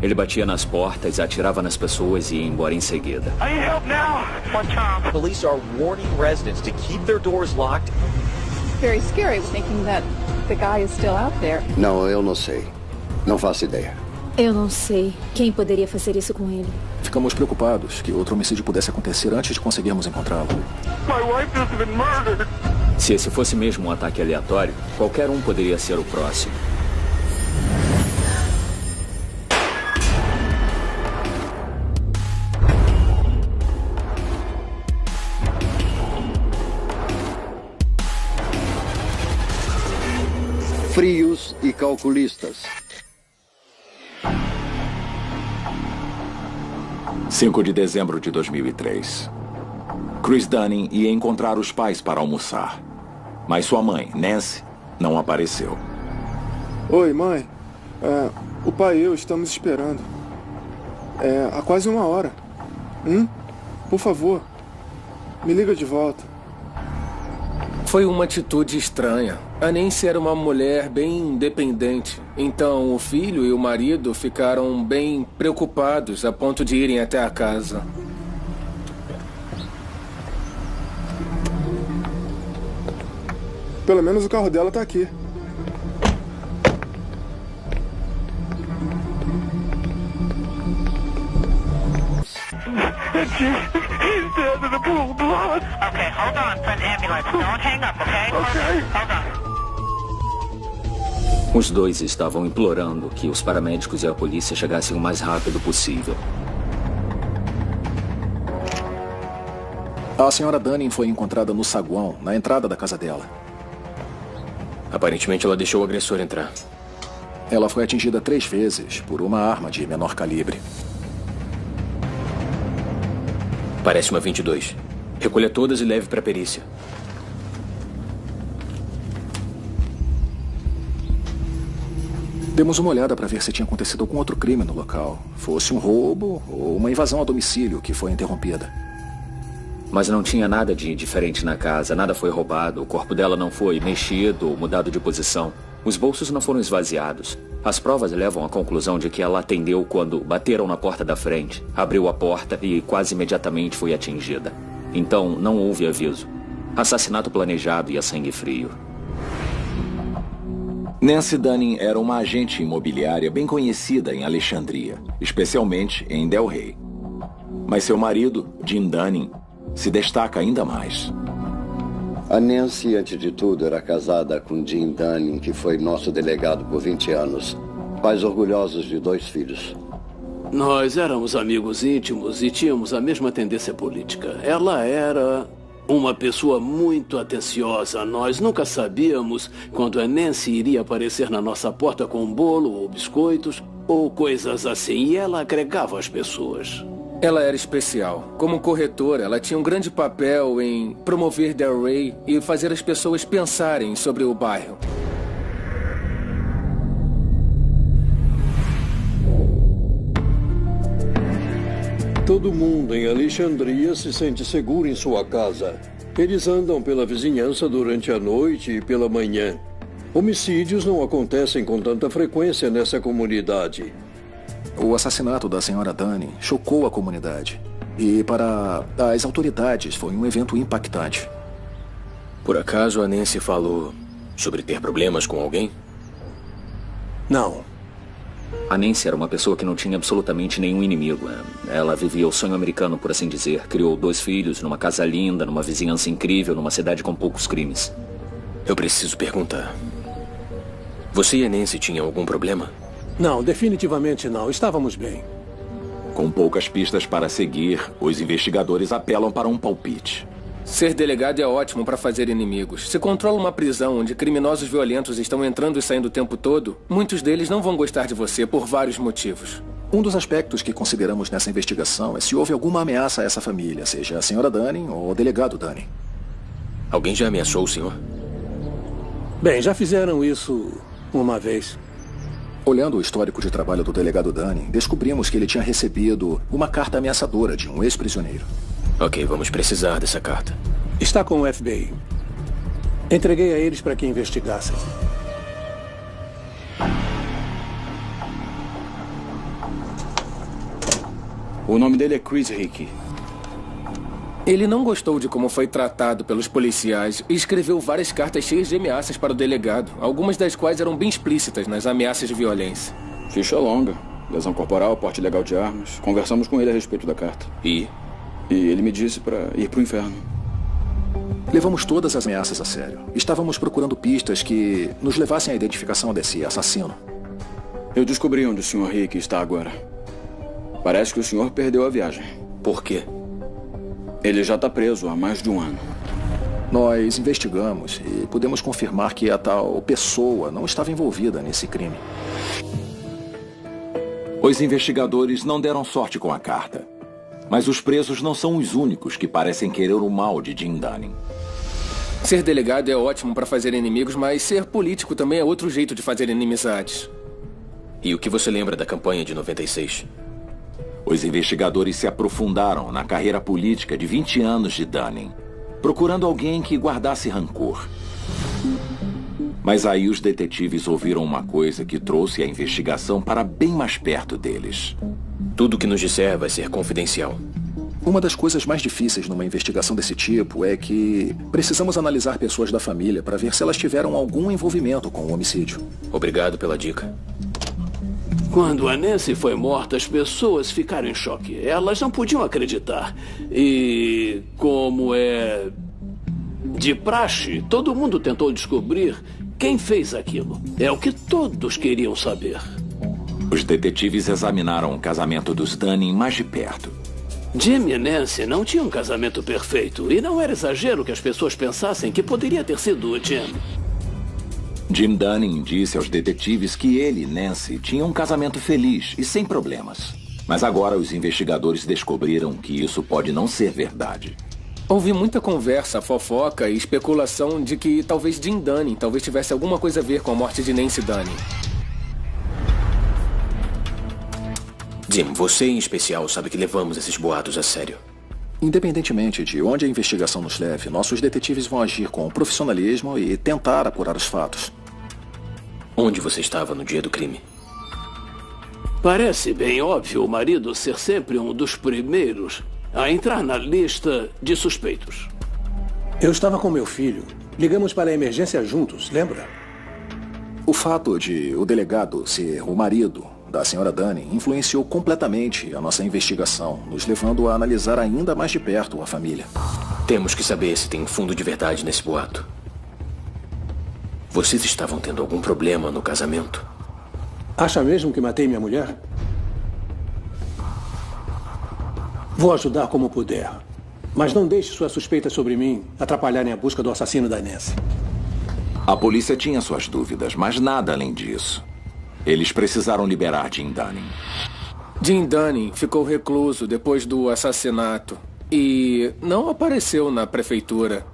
Ele batia nas portas, atirava nas pessoas e ia embora em seguida. I need help now. Police are warning residents to keep their doors locked. Very scary thinking that the guy is still out there. Não, eu não sei. Não faço ideia. Eu não sei quem poderia fazer isso com ele. Ficamos preocupados que outro homicídio pudesse acontecer antes de conseguirmos encontrá-lo. My wife has been murdered. Se esse fosse mesmo um ataque aleatório, qualquer um poderia ser o próximo. Frios e calculistas. 5 de dezembro de 2003. Chris Dunning ia encontrar os pais para almoçar. Mas sua mãe, Nancy, não apareceu. Oi, mãe. O pai e eu estamos esperando. Há quase 1 hora. Por favor, me liga de volta. Foi uma atitude estranha. A Nancy era uma mulher bem independente. Então o filho e o marido ficaram bem preocupados a ponto de irem até a casa. Pelo menos o carro dela tá aqui. He's dead in a pool of blood. Okay, hold on for the ambulance. Don't hang up, okay? Okay. Hold on. Os dois estavam implorando que os paramédicos e a polícia chegassem o mais rápido possível. A senhora Dunning foi encontrada no saguão, na entrada da casa dela. Aparentemente ela deixou o agressor entrar. Ela foi atingida 3 vezes por uma arma de menor calibre. Parece uma 22. Recolha todas e leve para a perícia. Demos uma olhada para ver se tinha acontecido algum outro crime no local. Fosse um roubo ou uma invasão a domicílio que foi interrompida. Mas não tinha nada de diferente na casa, nada foi roubado, o corpo dela não foi mexido ou mudado de posição. Os bolsos não foram esvaziados. As provas levam à conclusão de que ela atendeu quando bateram na porta da frente, abriu a porta e quase imediatamente foi atingida. Então não houve aviso. Assassinato planejado e a sangue frio. Nancy Dunning era uma agente imobiliária bem conhecida em Alexandria, especialmente em Delray. Mas seu marido, Jim Dunning, se destaca ainda mais. A Nancy, antes de tudo, era casada com Jim Dunning, que foi nosso delegado por 20 anos. Pais orgulhosos de 2 filhos. Nós éramos amigos íntimos e tínhamos a mesma tendência política. Ela era uma pessoa muito atenciosa. Nós nunca sabíamos quando a Nancy iria aparecer na nossa porta com um bolo ou biscoitos ou coisas assim. E ela agregava às pessoas. Ela era especial. Como corretora, ela tinha um grande papel em promover Delray e fazer as pessoas pensarem sobre o bairro. Todo mundo em Alexandria se sente seguro em sua casa. Eles andam pela vizinhança durante a noite e pela manhã. Homicídios não acontecem com tanta frequência nessa comunidade. O assassinato da senhora Dunning chocou a comunidade. E para as autoridades foi um evento impactante. Por acaso a Nancy falou sobre ter problemas com alguém? Não. A Nancy era uma pessoa que não tinha absolutamente nenhum inimigo. Ela vivia o sonho americano, por assim dizer. Criou 2 filhos, numa casa linda, numa vizinhança incrível, numa cidade com poucos crimes. Eu preciso perguntar. Você e a Nancy tinham algum problema? Não, definitivamente não. Estávamos bem. Com poucas pistas para seguir, os investigadores apelam para um palpite. Ser delegado é ótimo para fazer inimigos. Se controla uma prisão onde criminosos violentos estão entrando e saindo o tempo todo, muitos deles não vão gostar de você por vários motivos. Um dos aspectos que consideramos nessa investigação é se houve alguma ameaça a essa família, seja a senhora Dunning ou o delegado Dunning. Alguém já ameaçou o senhor? Bem, já fizeram isso uma vez. Olhando o histórico de trabalho do delegado Dunning, descobrimos que ele tinha recebido uma carta ameaçadora de um ex-prisioneiro. Ok, vamos precisar dessa carta. Está com o FBI. Entreguei a eles para que investigassem. O nome dele é Chris Hickey. Ele não gostou de como foi tratado pelos policiais e escreveu várias cartas cheias de ameaças para o delegado, algumas das quais eram bem explícitas nas ameaças de violência. Ficha longa, lesão corporal, porte ilegal de armas. Conversamos com ele a respeito da carta. E ele me disse para ir pro inferno. Levamos todas as ameaças a sério. Estávamos procurando pistas que nos levassem à identificação desse assassino. Eu descobri onde o Sr. Hickey está agora. Parece que o senhor perdeu a viagem. Por quê? Ele já está preso há mais de um ano. Nós investigamos e pudemos confirmar que a tal pessoa não estava envolvida nesse crime. Os investigadores não deram sorte com a carta. Mas os presos não são os únicos que parecem querer o mal de Jim Dunning. Ser delegado é ótimo para fazer inimigos, mas ser político também é outro jeito de fazer inimizades. E o que você lembra da campanha de 96? Os investigadores se aprofundaram na carreira política de 20 anos de Dunning, procurando alguém que guardasse rancor. Mas aí os detetives ouviram uma coisa que trouxe a investigação para bem mais perto deles. Tudo que nos disser vai ser confidencial. Uma das coisas mais difíceis numa investigação desse tipo é que precisamos analisar pessoas da família para ver se elas tiveram algum envolvimento com o homicídio. Obrigado pela dica. Quando a Nancy foi morta, as pessoas ficaram em choque. Elas não podiam acreditar. E, como é de praxe, todo mundo tentou descobrir quem fez aquilo. É o que todos queriam saber. Os detetives examinaram o casamento dos Dunning mais de perto. Jim e Nancy não tinham um casamento perfeito. E não era exagero que as pessoas pensassem que poderia ter sido o Jim. Jim Dunning disse aos detetives que ele e Nancy tinham um casamento feliz e sem problemas. Mas agora os investigadores descobriram que isso pode não ser verdade. Houve muita conversa, fofoca e especulação de que talvez Jim Dunning tivesse alguma coisa a ver com a morte de Nancy Dunning. Jim, você em especial sabe que levamos esses boatos a sério. Independentemente de onde a investigação nos leve, nossos detetives vão agir com profissionalismo e tentar apurar os fatos. Onde você estava no dia do crime? Parece bem óbvio o marido ser sempre um dos primeiros a entrar na lista de suspeitos. Eu estava com meu filho. Ligamos para a emergência juntos, lembra? O fato de o delegado ser o marido da senhora Dunning influenciou completamente a nossa investigação, nos levando a analisar ainda mais de perto a família. Temos que saber se tem fundo de verdade nesse boato. Vocês estavam tendo algum problema no casamento? Acha mesmo que matei minha mulher? Vou ajudar como puder. Mas não deixe suas suspeitas sobre mim atrapalharem a busca do assassino da Nancy. A polícia tinha suas dúvidas, mas nada além disso. Eles precisaram liberar Jim Dunning. Jim Dunning ficou recluso depois do assassinato e não apareceu na prefeitura.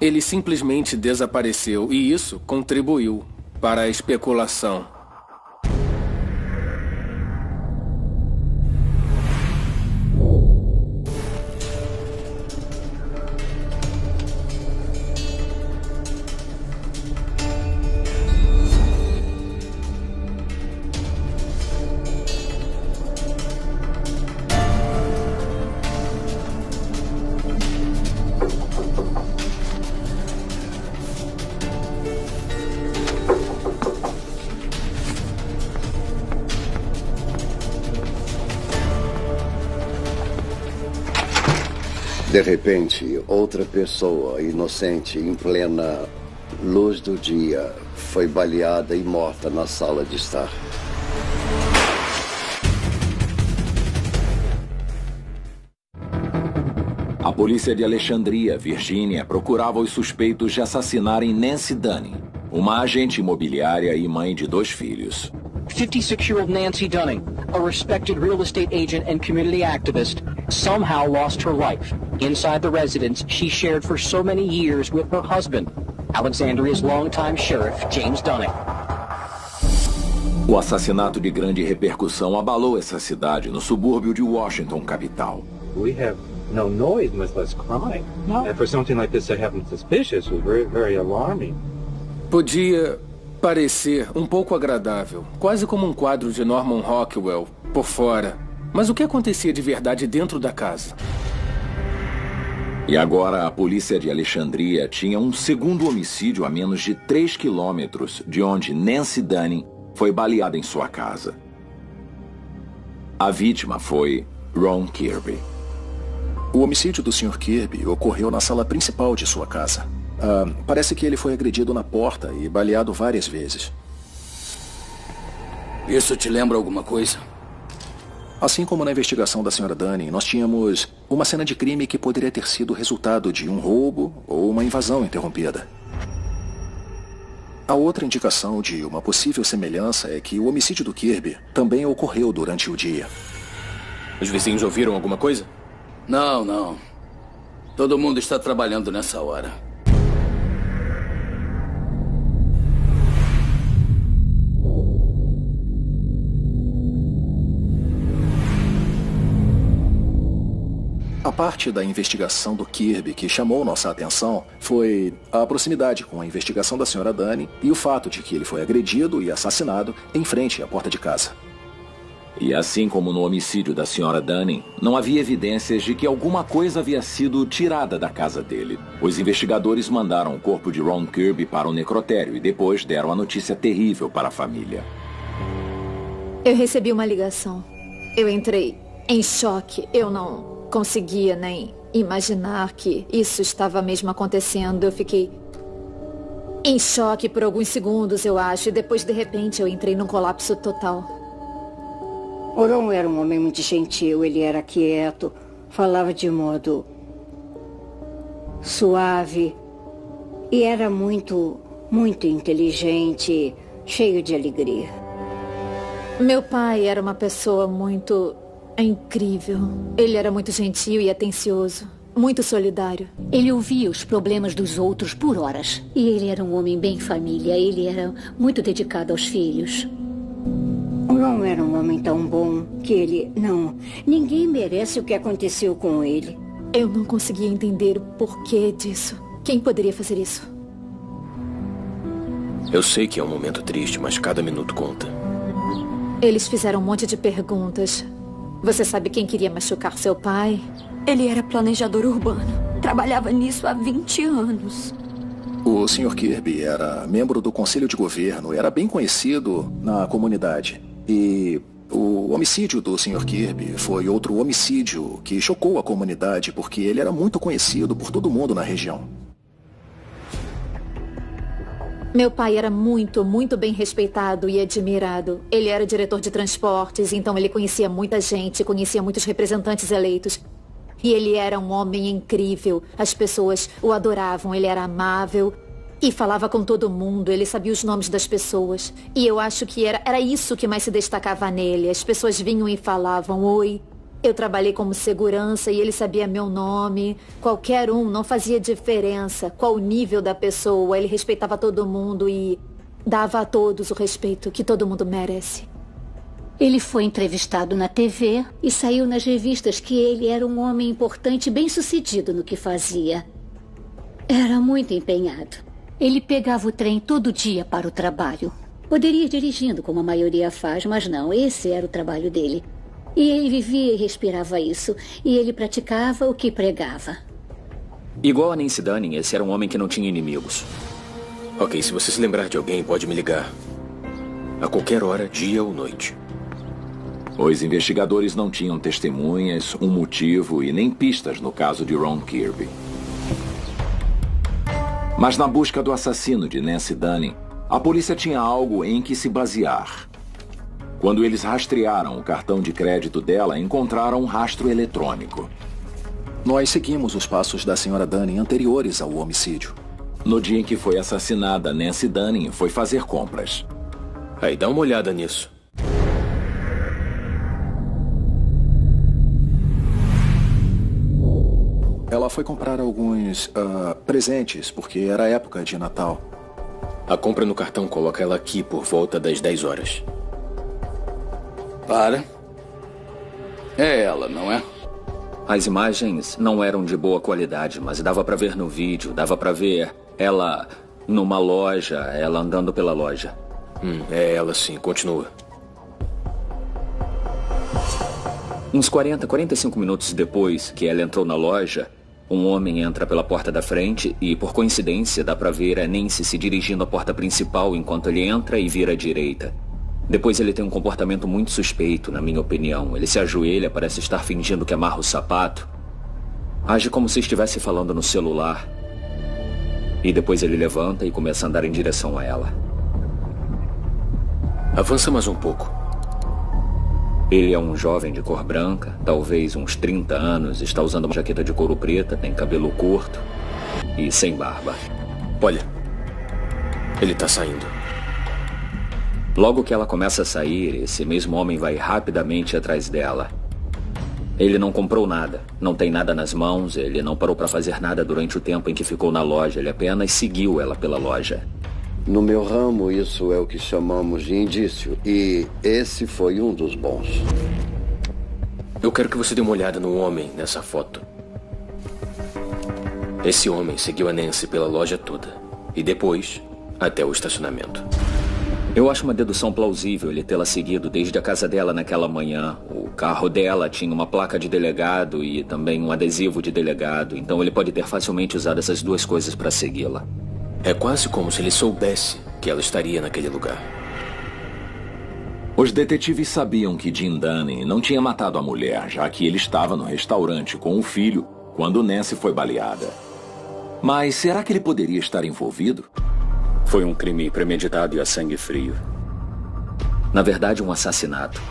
Ele simplesmente desapareceu e isso contribuiu para a especulação. De repente, outra pessoa inocente, em plena luz do dia, foi baleada e morta na sala de estar. A polícia de Alexandria, Virgínia, procurava os suspeitos de assassinarem Nancy Dunning, uma agente imobiliária e mãe de 2 filhos. 56-year-old Nancy Dunning, a respected real estate agent and community activist, somehow lost her life inside the residence she shared for so many years with her husband, Alexandria's longtime sheriff, James Dunning. O assassinato de grande repercussão abalou essa cidade no subúrbio de Washington, capital. We have no noise, much less crime. No. And for something like this to happen suspicious was very, very alarming. Podia parecer um pouco agradável, quase como um quadro de Norman Rockwell, por fora. Mas o que acontecia de verdade dentro da casa? E agora a polícia de Alexandria tinha um segundo homicídio a menos de 3 quilômetros de onde Nancy Dunning foi baleada em sua casa. A vítima foi Ron Kirby. O homicídio do Sr. Kirby ocorreu na sala principal de sua casa. Parece que ele foi agredido na porta e baleado várias vezes. Isso te lembra alguma coisa? Assim como na investigação da Sra. Dunning, nós tínhamos uma cena de crime que poderia ter sido resultado de um roubo ou uma invasão interrompida. A outra indicação de uma possível semelhança é que o homicídio do Kirby também ocorreu durante o dia. Os vizinhos ouviram alguma coisa? Não. Todo mundo está trabalhando nessa hora. A parte da investigação do Kirby que chamou nossa atenção foi a proximidade com a investigação da Sra. Dunning e o fato de que ele foi agredido e assassinado em frente à porta de casa. E assim como no homicídio da Sra. Dunning, não havia evidências de que alguma coisa havia sido tirada da casa dele. Os investigadores mandaram o corpo de Ron Kirby para o necrotério e depois deram a notícia terrível para a família. Eu recebi uma ligação. Eu entrei em choque. Eu não conseguia nem imaginar que isso estava mesmo acontecendo. Eu fiquei em choque por alguns segundos, eu acho, e depois, de repente, eu entrei num colapso total. O Ron era um homem muito gentil, ele era quieto, falava de modo suave e era muito inteligente, cheio de alegria. Meu pai era uma pessoa muito incrível. Ele era muito gentil e atencioso, muito solidário. Ele ouvia os problemas dos outros por horas. E ele era um homem bem família, ele era muito dedicado aos filhos. O Ron era um homem tão bom que ninguém merece o que aconteceu com ele. Eu não conseguia entender o porquê disso. Quem poderia fazer isso? Eu sei que é um momento triste, mas cada minuto conta. Eles fizeram um monte de perguntas. Você sabe quem queria machucar seu pai? Ele era planejador urbano. Trabalhava nisso há 20 anos. O Sr. Kirby era membro do Conselho de Governo, era bem conhecido na comunidade. E o homicídio do Sr. Kirby foi outro homicídio que chocou a comunidade, porque ele era muito conhecido por todo mundo na região. Meu pai era muito bem respeitado e admirado. Ele era diretor de transportes, então ele conhecia muita gente, conhecia muitos representantes eleitos. E ele era um homem incrível. As pessoas o adoravam, ele era amável e falava com todo mundo, ele sabia os nomes das pessoas. E eu acho que era isso que mais se destacava nele. As pessoas vinham e falavam, oi. Eu trabalhei como segurança e ele sabia meu nome. Qualquer um, não fazia diferença qual o nível da pessoa. Ele respeitava todo mundo e dava a todos o respeito que todo mundo merece. Ele foi entrevistado na TV e saiu nas revistas que ele era um homem importante e bem-sucedido no que fazia. Era muito empenhado. Ele pegava o trem todo dia para o trabalho. Poderia ir dirigindo, como a maioria faz, mas não, esse era o trabalho dele. E ele vivia e respirava isso. E ele praticava o que pregava. Igual a Nancy Dunning, esse era um homem que não tinha inimigos. Ok, se você se lembrar de alguém, pode me ligar. A qualquer hora, dia ou noite. Os investigadores não tinham testemunhas, um motivo e nem pistas no caso de Ron Kirby. Mas na busca do assassino de Nancy Dunning, a polícia tinha algo em que se basear. Quando eles rastrearam o cartão de crédito dela, encontraram um rastro eletrônico. Nós seguimos os passos da Sra. Dunning anteriores ao homicídio. No dia em que foi assassinada, Nancy Dunning foi fazer compras. Aí, dá uma olhada nisso. Ela foi comprar alguns presentes, porque era época de Natal. A compra no cartão coloca ela aqui por volta das 10 horas. Para. É ela, não é? As imagens não eram de boa qualidade, mas dava pra ver no vídeo, dava pra ver ela numa loja, ela andando pela loja. É ela sim, continua. Uns 45 minutos depois que ela entrou na loja, um homem entra pela porta da frente e, por coincidência, dá pra ver a Nancy se dirigindo à porta principal enquanto ele entra e vira à direita. Depois ele tem um comportamento muito suspeito, na minha opinião. Ele se ajoelha, parece estar fingindo que amarra o sapato. Age como se estivesse falando no celular. E depois ele levanta e começa a andar em direção a ela. Avança mais um pouco. Ele é um jovem de cor branca, talvez uns 30 anos, está usando uma jaqueta de couro preta, tem cabelo curto e sem barba. Olha, ele tá saindo. Logo que ela começa a sair, esse mesmo homem vai rapidamente atrás dela. Ele não comprou nada, não tem nada nas mãos, ele não parou para fazer nada durante o tempo em que ficou na loja, ele apenas seguiu ela pela loja. No meu ramo, isso é o que chamamos de indício, e esse foi um dos bons. Eu quero que você dê uma olhada no homem nessa foto. Esse homem seguiu a Nancy pela loja toda, e depois, até o estacionamento. Eu acho uma dedução plausível ele tê-la seguido desde a casa dela naquela manhã. O carro dela tinha uma placa de delegado e também um adesivo de delegado, então ele pode ter facilmente usado essas duas coisas para segui-la. É quase como se ele soubesse que ela estaria naquele lugar. Os detetives sabiam que Jim Dunning não tinha matado a mulher, já que ele estava no restaurante com o filho quando Nancy foi baleada. Mas será que ele poderia estar envolvido? Foi um crime premeditado e a sangue frio. Na verdade, um assassinato.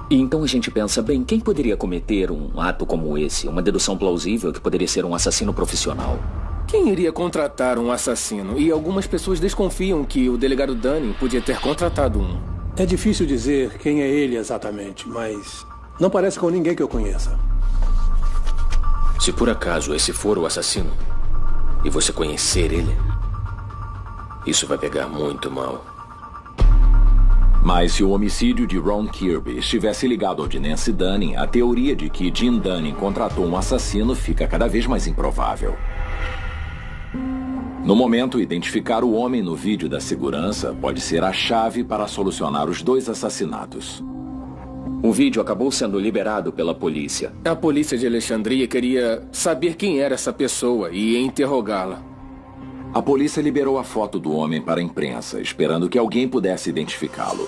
E então a gente pensa, bem, quem poderia cometer um ato como esse? Uma dedução plausível que poderia ser um assassino profissional. Quem iria contratar um assassino? E algumas pessoas desconfiam que o delegado Dunning podia ter contratado um. É difícil dizer quem é ele exatamente, mas não parece com ninguém que eu conheça. Se por acaso esse for o assassino, e você conhecer ele, isso vai pegar muito mal. Mas se o homicídio de Ron Kirby estivesse ligado ao de Nancy Dunning, a teoria de que Jim Dunning contratou um assassino fica cada vez mais improvável. No momento, identificar o homem no vídeo da segurança pode ser a chave para solucionar os dois assassinatos. O vídeo acabou sendo liberado pela polícia. A polícia de Alexandria queria saber quem era essa pessoa e interrogá-la. A polícia liberou a foto do homem para a imprensa, esperando que alguém pudesse identificá-lo.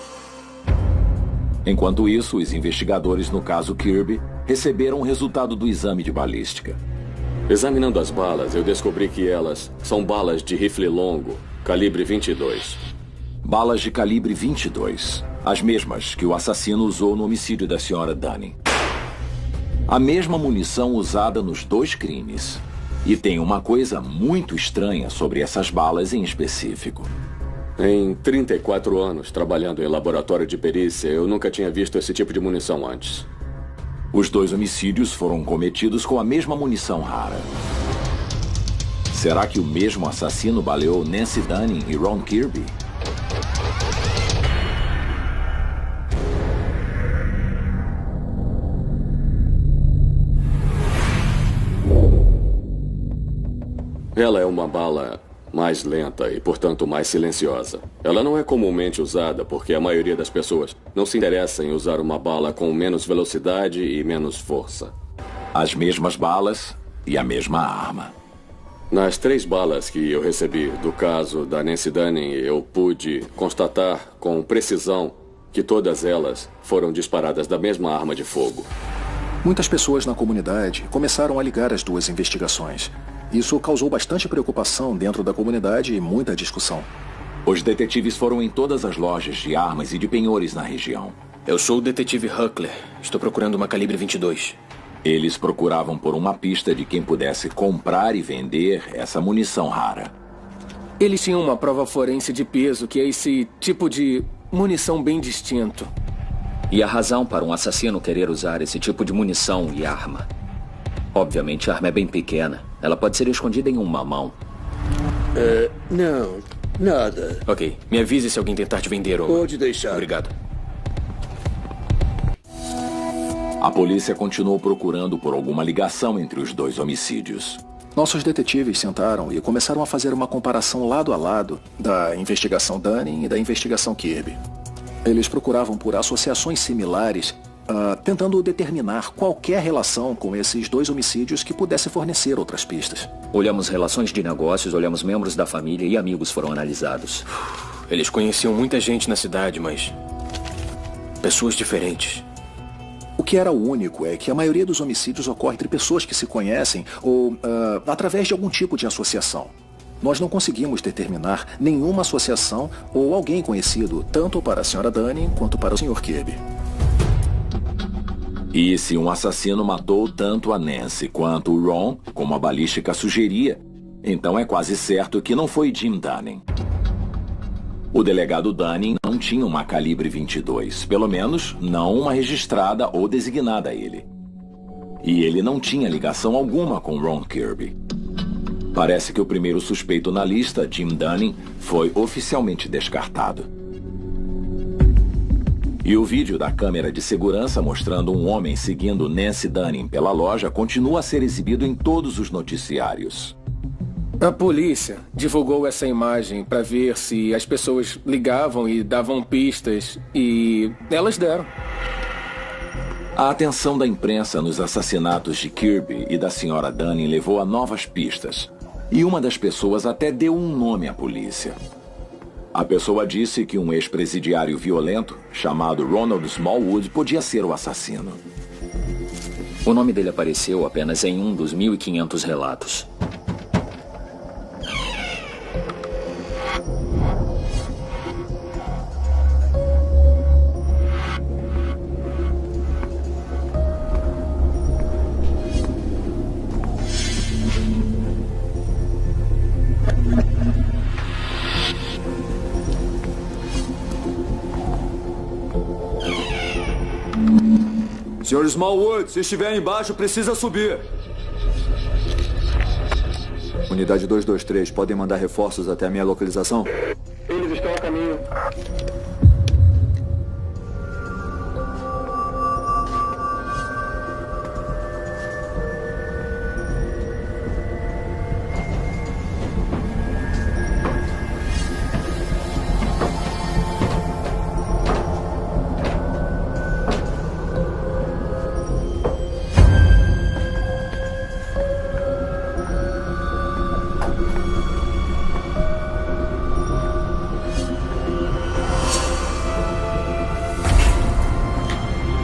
Enquanto isso, os investigadores no caso Kirby receberam o resultado do exame de balística. Examinando as balas, eu descobri que elas são balas de rifle longo, calibre 22. Balas de calibre 22. As mesmas que o assassino usou no homicídio da senhora Dunning. A mesma munição usada nos dois crimes. E tem uma coisa muito estranha sobre essas balas em específico. Em 34 anos trabalhando em laboratório de perícia, eu nunca tinha visto esse tipo de munição antes. Os dois homicídios foram cometidos com a mesma munição rara. Será que o mesmo assassino baleou Nancy Dunning e Ron Kirby? Ela é uma bala mais lenta e, portanto, mais silenciosa. Ela não é comumente usada porque a maioria das pessoas não se interessa em usar uma bala com menos velocidade e menos força. As mesmas balas e a mesma arma. Nas 3 balas que eu recebi do caso da Nancy Dunning, eu pude constatar com precisão que todas elas foram disparadas da mesma arma de fogo. Muitas pessoas na comunidade começaram a ligar as duas investigações. Isso causou bastante preocupação dentro da comunidade e muita discussão. Os detetives foram em todas as lojas de armas e de penhores na região. Eu sou o detetive Huckler. Estou procurando uma calibre 22. Eles procuravam por uma pista de quem pudesse comprar e vender essa munição rara. Eles tinham uma prova forense de peso, que é esse tipo de munição bem distinto. E a razão para um assassino querer usar esse tipo de munição e arma? Obviamente a arma é bem pequena. Ela pode ser escondida em uma mão. Não, nada. Ok, me avise se alguém tentar te vender uma. Pode deixar. Obrigado. A polícia continuou procurando por alguma ligação entre os dois homicídios. Nossos detetives sentaram e começaram a fazer uma comparação lado a lado da investigação Dunning e da investigação Kirby. Eles procuravam por associações similares tentando determinar qualquer relação com esses 2 homicídios que pudesse fornecer outras pistas. Olhamos relações de negócios, olhamos membros da família e amigos foram analisados. Eles conheciam muita gente na cidade, mas... pessoas diferentes. O que era único é que a maioria dos homicídios ocorre entre pessoas que se conhecem ou através de algum tipo de associação. Nós não conseguimos determinar nenhuma associação ou alguém conhecido, tanto para a Sra. Dunning quanto para o Sr. Kirby. E se um assassino matou tanto a Nancy quanto o Ron, como a balística sugeria, então é quase certo que não foi Jim Dunning. O delegado Dunning não tinha uma calibre 22, pelo menos não uma registrada ou designada a ele. E ele não tinha ligação alguma com Ron Kirby. Parece que o primeiro suspeito na lista, Jim Dunning, foi oficialmente descartado. E o vídeo da câmera de segurança mostrando um homem seguindo Nancy Dunning pela loja continua a ser exibido em todos os noticiários. A polícia divulgou essa imagem para ver se as pessoas ligavam e davam pistas, e elas deram. A atenção da imprensa nos assassinatos de Kirby e da Sra. Dunning levou a novas pistas. E uma das pessoas até deu um nome à polícia. A pessoa disse que um ex-presidiário violento, chamado Ronald Smallwood, podia ser o assassino. O nome dele apareceu apenas em um dos 1.500 relatos. Sr. Smallwood, se estiver embaixo, precisa subir. Unidade 223, podem mandar reforços até a minha localização? Eles estão a caminho.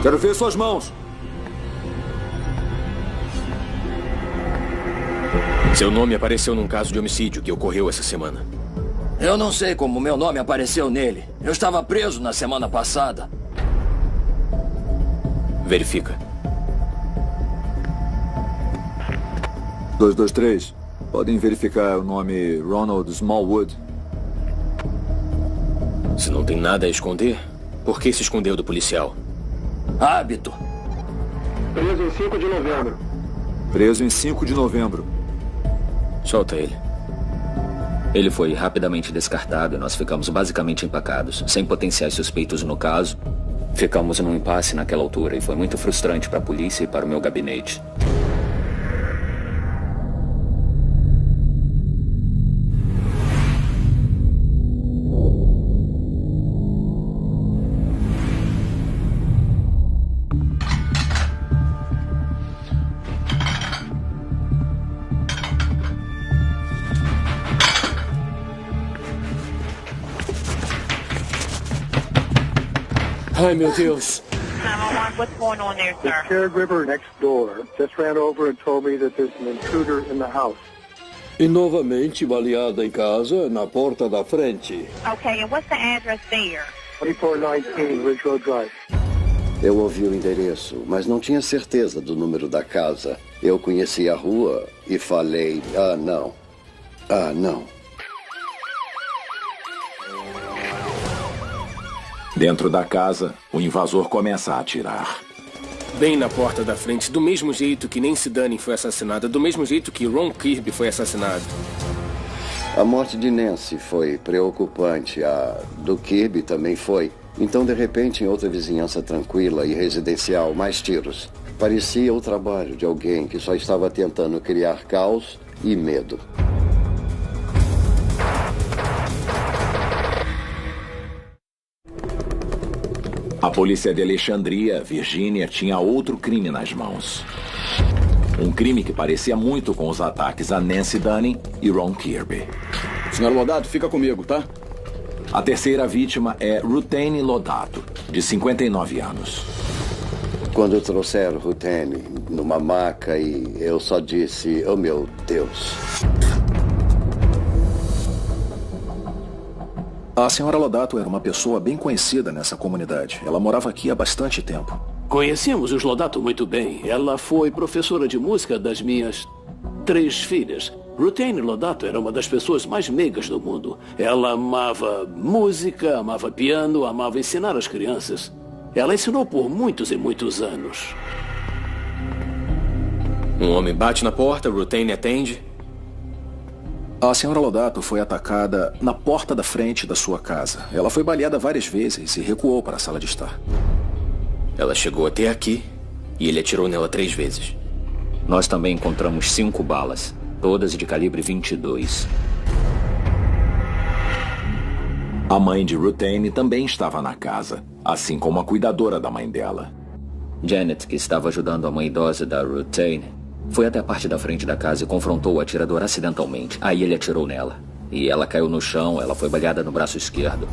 Quero ver suas mãos. Seu nome apareceu num caso de homicídio que ocorreu essa semana. Eu não sei como meu nome apareceu nele. Eu estava preso na semana passada. Verifica. 223, podem verificar o nome Ronald Smallwood? Se não tem nada a esconder, por que se escondeu do policial? Hábito. Preso em 5 de novembro. Preso em 5 de novembro. Solta ele. Ele foi rapidamente descartado e nós ficamos basicamente empacados, sem potenciais suspeitos no caso. Ficamos num impasse naquela altura e foi muito frustrante para a polícia e para o meu gabinete. Ai, meu Deus. 911, what's going on there, The sir? caregiver next door just ran over and told me that there's an intruder in the house. E novamente baleada em casa, na porta da frente. Okay, and what's the address there? 2419 Ridge Road Drive. Eu ouvi o endereço, mas não tinha certeza do número da casa. Eu conheci a rua e falei, não. Não. Dentro da casa, o invasor começa a atirar. Bem na porta da frente, do mesmo jeito que Nancy Dunning foi assassinada, do mesmo jeito que Ron Kirby foi assassinado. A morte de Nancy foi preocupante, a do Kirby também foi. Então, de repente, em outra vizinhança tranquila e residencial, mais tiros. Parecia o trabalho de alguém que só estava tentando criar caos e medo. A polícia de Alexandria, Virgínia, tinha outro crime nas mãos. Um crime que parecia muito com os ataques a Nancy Dunning e Ron Kirby. Senhor Lodato, fica comigo, tá? A terceira vítima é Ruthane Lodato, de 59 anos. Quando trouxeram Ruthane numa maca e eu só disse, oh meu Deus. A senhora Lodato era uma pessoa bem conhecida nessa comunidade. Ela morava aqui há bastante tempo. Conhecemos os Lodato muito bem. Ela foi professora de música das minhas 3 filhas. Ruthane Lodato era uma das pessoas mais meigas do mundo. Ela amava música, amava piano, amava ensinar as crianças. Ela ensinou por muitos e muitos anos. Um homem bate na porta, Ruthane atende. A senhora Lodato foi atacada na porta da frente da sua casa. Ela foi baleada várias vezes e recuou para a sala de estar. Ela chegou até aqui e ele atirou nela 3 vezes. Nós também encontramos 5 balas, todas de calibre 22. A mãe de Ruthane também estava na casa, assim como a cuidadora da mãe dela. Janet, que estava ajudando a mãe idosa da Ruthane, foi até a parte da frente da casa e confrontou o atirador acidentalmente. Aí ele atirou nela. E ela caiu no chão, ela foi baleada no braço esquerdo.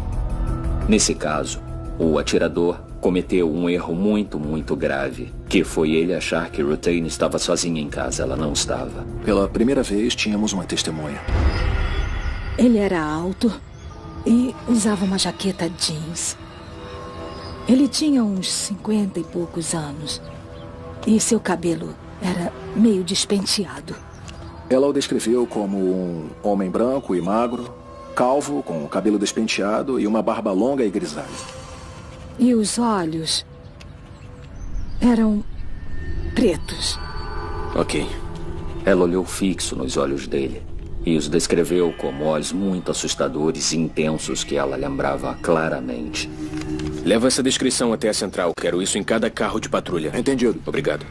Nesse caso, o atirador cometeu um erro muito grave, que foi ele achar que Ruthane estava sozinha em casa. Ela não estava. Pela primeira vez, tínhamos uma testemunha. Ele era alto e usava uma jaqueta jeans. Ele tinha uns 50 e poucos anos. E seu cabelo era meio despenteado. Ela o descreveu como um homem branco e magro, calvo, com o cabelo despenteado e uma barba longa e grisalha. E os olhos eram pretos. Ok. Ela olhou fixo nos olhos dele e os descreveu como olhos muito assustadores e intensos que ela lembrava claramente. Leva essa descrição até a central. Quero isso em cada carro de patrulha. Entendido. Obrigado.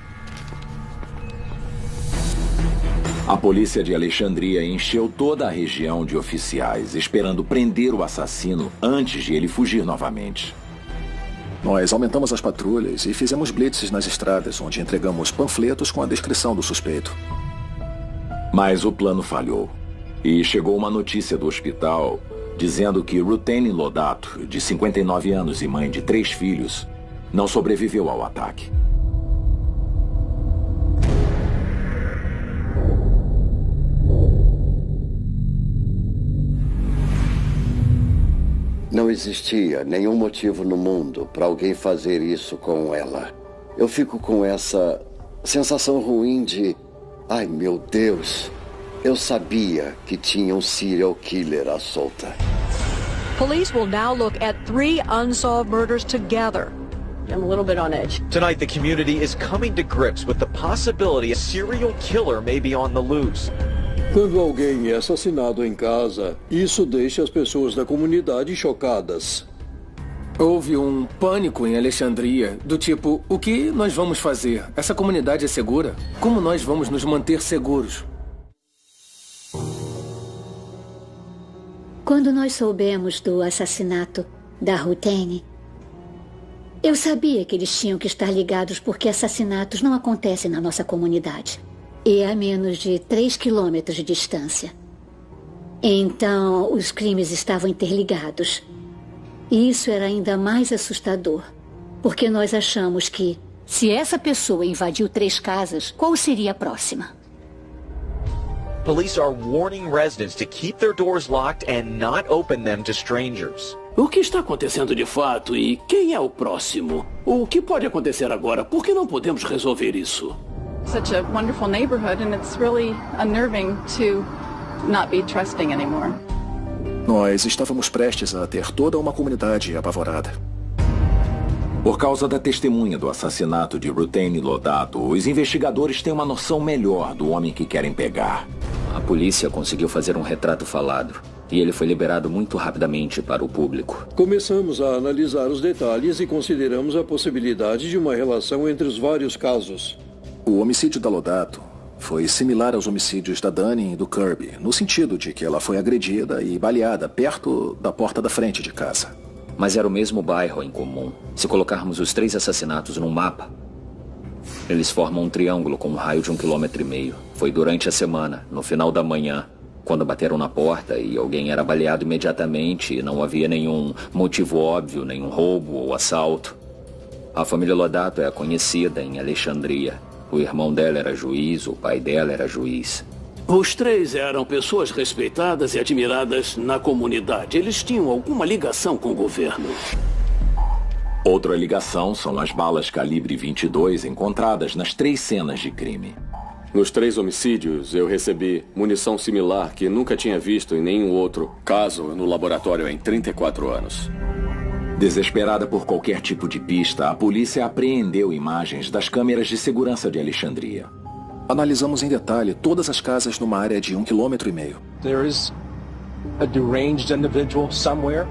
A polícia de Alexandria encheu toda a região de oficiais, esperando prender o assassino antes de ele fugir novamente. Nós aumentamos as patrulhas e fizemos blitzes nas estradas, onde entregamos panfletos com a descrição do suspeito. Mas o plano falhou. E chegou uma notícia do hospital dizendo que Ruthane Lodato, de 59 anos e mãe de 3 filhos, não sobreviveu ao ataque. Não existia nenhum motivo no mundo para alguém fazer isso com ela. Eu fico com essa sensação ruim de... Ai, meu Deus. Eu sabia que tinha um serial killer à solta. Police will now look at 3 unsolved murders together. I'm a little bit on edge. Tonight, the community is coming to grips with the possibility a serial killer may be on the loose. Quando alguém é assassinado em casa, isso deixa as pessoas da comunidade chocadas. Houve um pânico em Alexandria, do tipo, o que nós vamos fazer? Essa comunidade é segura? Como nós vamos nos manter seguros? Quando nós soubemos do assassinato da Ruthane, eu sabia que eles tinham que estar ligados porque assassinatos não acontecem na nossa comunidade. E a menos de 3 quilômetros de distância. Então, os crimes estavam interligados. E isso era ainda mais assustador, porque nós achamos que, se essa pessoa invadiu 3 casas, qual seria a próxima? Police are warning residents to keep their doors locked and not open them to strangers. O que está acontecendo de fato e quem é o próximo? O que pode acontecer agora? Por que não podemos resolver isso? Such a wonderful neighborhood, and it's really unnerving to not be trusting anymore. Nós estávamos prestes a ter toda uma comunidade apavorada. Por causa da testemunha do assassinato de Ruthane Lodato, os investigadores têm uma noção melhor do homem que querem pegar. A polícia conseguiu fazer um retrato falado e ele foi liberado muito rapidamente para o público. Começamos a analisar os detalhes e consideramos a possibilidade de uma relação entre os vários casos. O homicídio da Lodato foi similar aos homicídios da Dunning e do Kirby, no sentido de que ela foi agredida e baleada perto da porta da frente de casa. Mas era o mesmo bairro em comum. Se colocarmos os 3 assassinatos num mapa, eles formam um triângulo com um raio de 1,5 km. Foi durante a semana, no final da manhã, quando bateram na porta e alguém era baleado imediatamente e não havia nenhum motivo óbvio, nenhum roubo ou assalto. A família Lodato é conhecida em Alexandria. O irmão dela era juiz, o pai dela era juiz. Os 3 eram pessoas respeitadas e admiradas na comunidade. Eles tinham alguma ligação com o governo. Outra ligação são as balas calibre 22 encontradas nas 3 cenas de crime. Nos 3 homicídios, eu recebi munição similar que nunca tinha visto em nenhum outro caso no laboratório em 34 anos. Desesperada por qualquer tipo de pista, a polícia apreendeu imagens das câmeras de segurança de Alexandria. Analisamos em detalhe todas as casas numa área de 1,5 km. There is a deranged individual somewhere,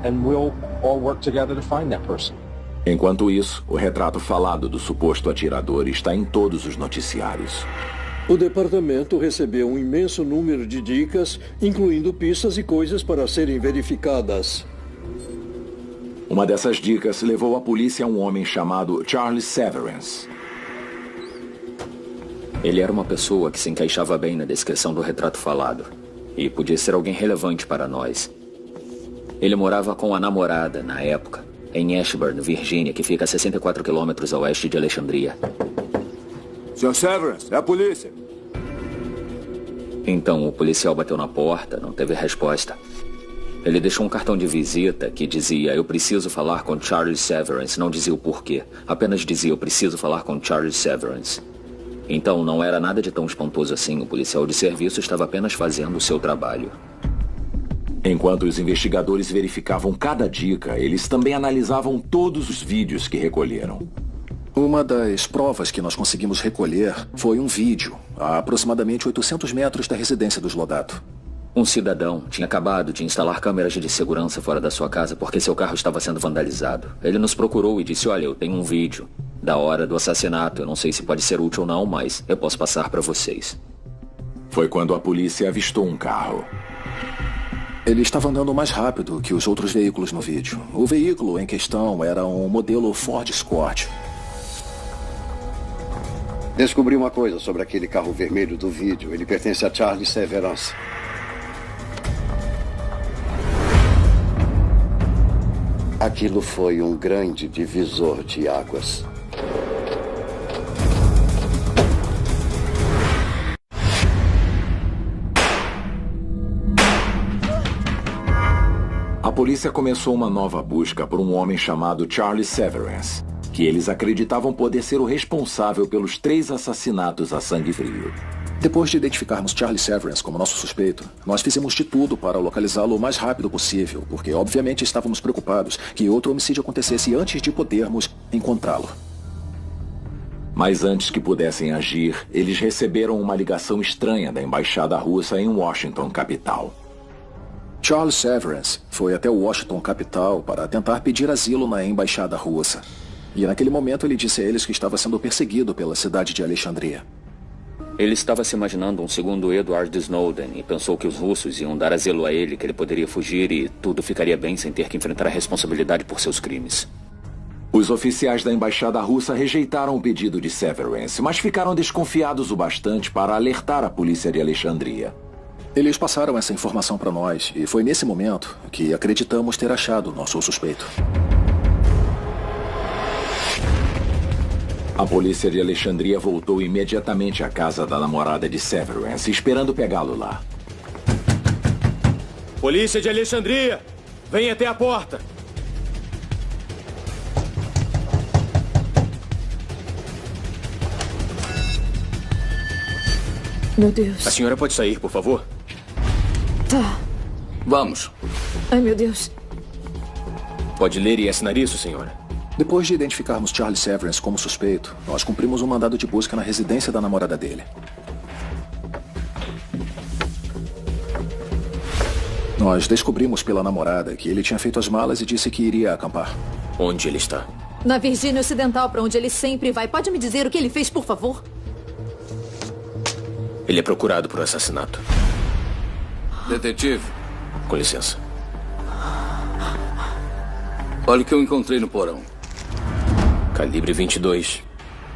and we'll all work together to find that person. Enquanto isso, o retrato falado do suposto atirador está em todos os noticiários. O departamento recebeu um imenso número de dicas, incluindo pistas e coisas para serem verificadas. Uma dessas dicas levou a polícia a um homem chamado Charles Severance. Ele era uma pessoa que se encaixava bem na descrição do retrato falado. E podia ser alguém relevante para nós. Ele morava com a namorada, na época, em Ashburn, Virgínia, que fica a 64 quilômetros a oeste de Alexandria. Sr. Severance, é a polícia. Então, o policial bateu na porta, não teve resposta. Ele deixou um cartão de visita que dizia: eu preciso falar com Charles Severance. Não dizia o porquê, apenas dizia: eu preciso falar com Charles Severance. Então, não era nada de tão espantoso assim. O policial de serviço estava apenas fazendo o seu trabalho. Enquanto os investigadores verificavam cada dica, eles também analisavam todos os vídeos que recolheram. Uma das provas que nós conseguimos recolher foi um vídeo, a aproximadamente 800 metros da residência dos Lodato. Um cidadão tinha acabado de instalar câmeras de segurança fora da sua casa porque seu carro estava sendo vandalizado. Ele nos procurou e disse: olha, eu tenho um vídeo da hora do assassinato. Eu não sei se pode ser útil ou não, mas eu posso passar para vocês. Foi quando a polícia avistou um carro. Ele estava andando mais rápido que os outros veículos no vídeo. O veículo em questão era um modelo Ford Escort. Descobri uma coisa sobre aquele carro vermelho do vídeo. Ele pertence a Charles Severance. Aquilo foi um grande divisor de águas. A polícia começou uma nova busca por um homem chamado Charles Severance, que eles acreditavam poder ser o responsável pelos 3 assassinatos a sangue frio. Depois de identificarmos Charles Severance como nosso suspeito, nós fizemos de tudo para localizá-lo o mais rápido possível, porque obviamente estávamos preocupados que outro homicídio acontecesse antes de podermos encontrá-lo. Mas antes que pudessem agir, eles receberam uma ligação estranha da embaixada russa em Washington, capital. Charles Severance foi até Washington, capital, para tentar pedir asilo na embaixada russa. E naquele momento ele disse a eles que estava sendo perseguido pela cidade de Alexandria. Ele estava se imaginando um segundo Edward Snowden e pensou que os russos iam dar asilo a ele, que ele poderia fugir e tudo ficaria bem sem ter que enfrentar a responsabilidade por seus crimes. Os oficiais da embaixada russa rejeitaram o pedido de Severance, mas ficaram desconfiados o bastante para alertar a polícia de Alexandria. Eles passaram essa informação para nós e foi nesse momento que acreditamos ter achado nosso suspeito. A polícia de Alexandria voltou imediatamente à casa da namorada de Severance, esperando pegá-lo lá. Polícia de Alexandria! Vem até a porta! Meu Deus. A senhora pode sair, por favor? Tá. Vamos. Ai, meu Deus. Pode ler e assinar isso, senhora? Depois de identificarmos Charles Severance como suspeito, nós cumprimos um mandado de busca na residência da namorada dele. Nós descobrimos pela namorada que ele tinha feito as malas e disse que iria acampar. Onde ele está? Na Virgínia Ocidental, para onde ele sempre vai. Pode me dizer o que ele fez, por favor? Ele é procurado por assassinato. Detetive. Com licença. Olha o que eu encontrei no porão. Calibre 22.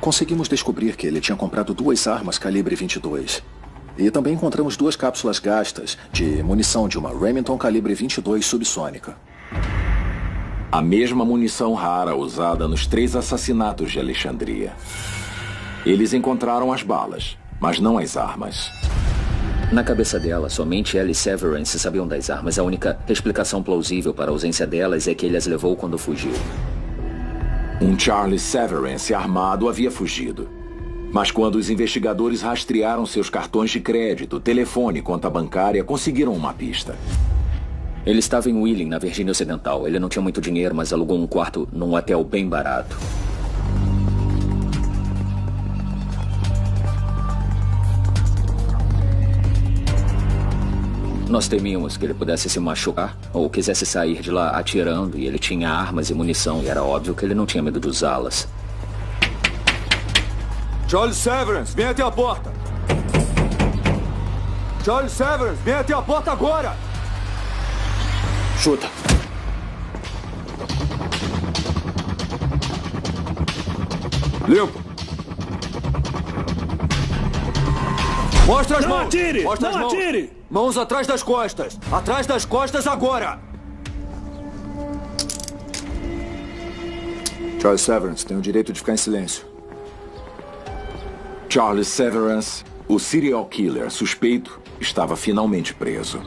Conseguimos descobrir que ele tinha comprado 2 armas calibre 22. E também encontramos 2 cápsulas gastas de munição de uma Remington calibre 22 subsônica. A mesma munição rara usada nos 3 assassinatos de Alexandria. Eles encontraram as balas, mas não as armas. Na cabeça dela, somente ela e Severance sabiam das armas. A única explicação plausível para a ausência delas é que ele as levou quando fugiu. Um Charles Severance armado havia fugido. Mas quando os investigadores rastrearam seus cartões de crédito, telefone e conta bancária, conseguiram uma pista. Ele estava em Wheeling, na Virgínia Ocidental. Ele não tinha muito dinheiro, mas alugou um quarto num hotel bem barato. Nós temíamos que ele pudesse se machucar ou quisesse sair de lá atirando, e ele tinha armas e munição, e era óbvio que ele não tinha medo de usá-las. Charles Severance, vem até a porta! Charles Severance, vem até a porta agora! Chuta. Limpo. Mostra as Não mãos! atire! Mostra Não as mãos! atire! Mãos atrás das costas! Atrás das costas agora! Charles Severance tem o direito de ficar em silêncio. Charles Severance, o serial killer suspeito, estava finalmente preso.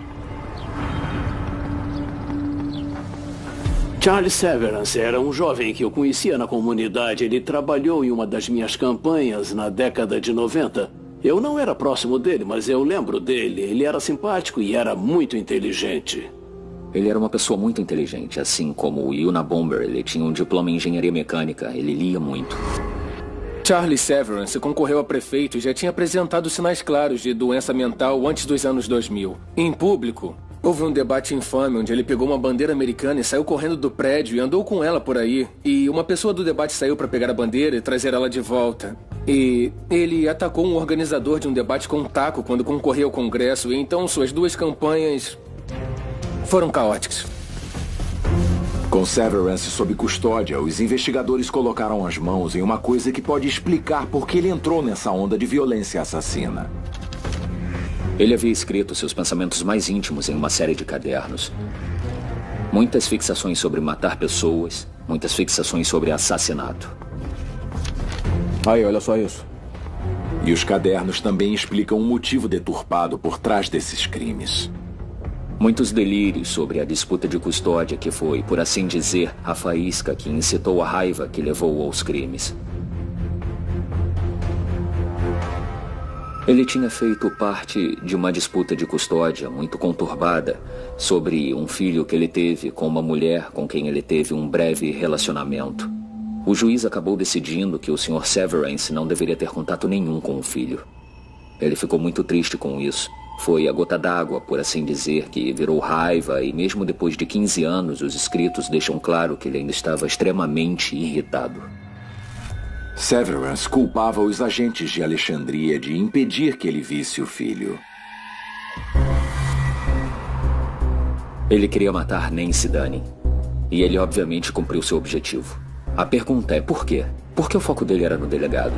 Charles Severance era um jovem que eu conhecia na comunidade. Ele trabalhou em uma das minhas campanhas na década de 90. Eu não era próximo dele, mas eu lembro dele. Ele era simpático e era muito inteligente. Ele era uma pessoa muito inteligente, assim como o Yuna Bomber. Ele tinha um diploma em engenharia mecânica. Ele lia muito. Charles Severance concorreu a prefeito e já tinha apresentado sinais claros de doença mental antes dos anos 2000. Em público, houve um debate infame onde ele pegou uma bandeira americana e saiu correndo do prédio e andou com ela por aí. E uma pessoa do debate saiu para pegar a bandeira e trazer ela de volta. E ele atacou um organizador de um debate com um taco quando concorreu ao Congresso. E então suas 2 campanhas foram caóticas. Com Severance sob custódia, os investigadores colocaram as mãos em uma coisa que pode explicar por que ele entrou nessa onda de violência assassina. Ele havia escrito seus pensamentos mais íntimos em uma série de cadernos. Muitas fixações sobre matar pessoas, muitas fixações sobre assassinato. Aí, olha só isso. E os cadernos também explicam um motivo deturpado por trás desses crimes. Muitos delírios sobre a disputa de custódia que foi, por assim dizer, a faísca que incitou a raiva que levou aos crimes. Ele tinha feito parte de uma disputa de custódia muito conturbada sobre um filho que ele teve com uma mulher com quem ele teve um breve relacionamento. O juiz acabou decidindo que o Sr. Severance não deveria ter contato nenhum com o filho. Ele ficou muito triste com isso. Foi a gota d'água, por assim dizer, que virou raiva, e mesmo depois de 15 anos, os escritos deixam claro que ele ainda estava extremamente irritado. Severance culpava os agentes de Alexandria de impedir que ele visse o filho. Ele queria matar Nancy Dunning. E ele obviamente cumpriu seu objetivo. A pergunta é por quê? Por que o foco dele era no delegado?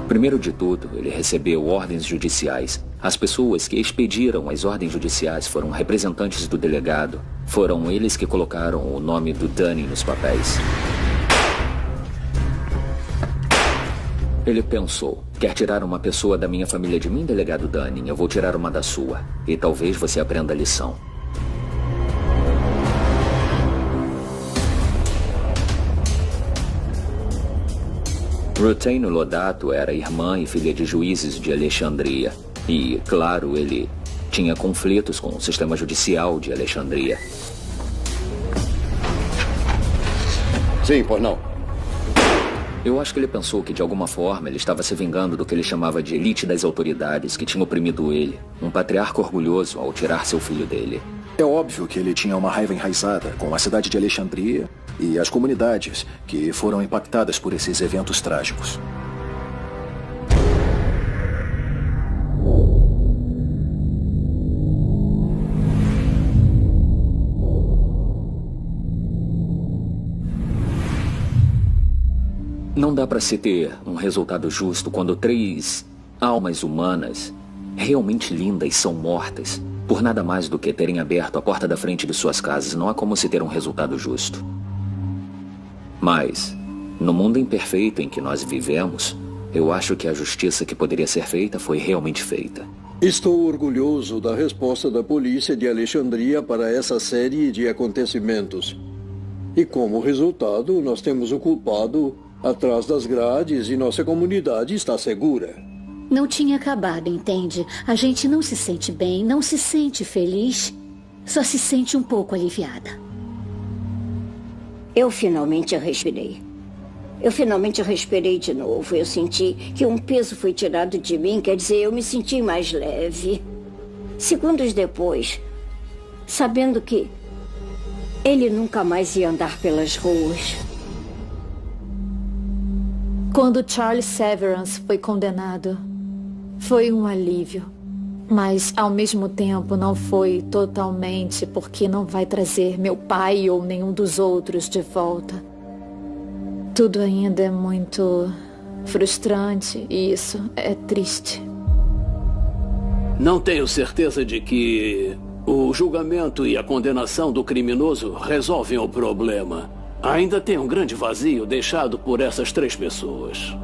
Primeiro de tudo, ele recebeu ordens judiciais. As pessoas que expediram as ordens judiciais foram representantes do delegado. Foram eles que colocaram o nome do Dunning nos papéis. Ele pensou, quer tirar uma pessoa da minha família de mim, delegado Dunning? Eu vou tirar uma da sua. E talvez você aprenda a lição. Rutain Lodato era irmã e filha de juízes de Alexandria. E, claro, ele tinha conflitos com o sistema judicial de Alexandria. Sim, pois não. Eu acho que ele pensou que, de alguma forma, ele estava se vingando do que ele chamava de elite das autoridades, que tinha oprimido ele. Um patriarca orgulhoso ao tirar seu filho dele. É óbvio que ele tinha uma raiva enraizada com a cidade de Alexandria e as comunidades que foram impactadas por esses eventos trágicos. Não dá para se ter um resultado justo quando 3 almas humanas realmente lindas são mortas por nada mais do que terem aberto a porta da frente de suas casas. Não há como se ter um resultado justo. Mas, no mundo imperfeito em que nós vivemos, eu acho que a justiça que poderia ser feita foi realmente feita. Estou orgulhoso da resposta da polícia de Alexandria para essa série de acontecimentos. E como resultado, nós temos o culpado atrás das grades e nossa comunidade está segura. Não tinha acabado, entende? A gente não se sente bem, não se sente feliz, só se sente um pouco aliviada. Eu finalmente respirei. Eu finalmente respirei de novo. Eu senti que um peso foi tirado de mim, quer dizer, eu me senti mais leve. Segundos depois, sabendo que ele nunca mais ia andar pelas ruas. Quando Charles Severance foi condenado, foi um alívio. Mas, ao mesmo tempo, não foi totalmente, porque não vai trazer meu pai ou nenhum dos outros de volta. Tudo ainda é muito frustrante e isso é triste. Não tenho certeza de que o julgamento e a condenação do criminoso resolvem o problema. Ainda tem um grande vazio deixado por essas 3 pessoas.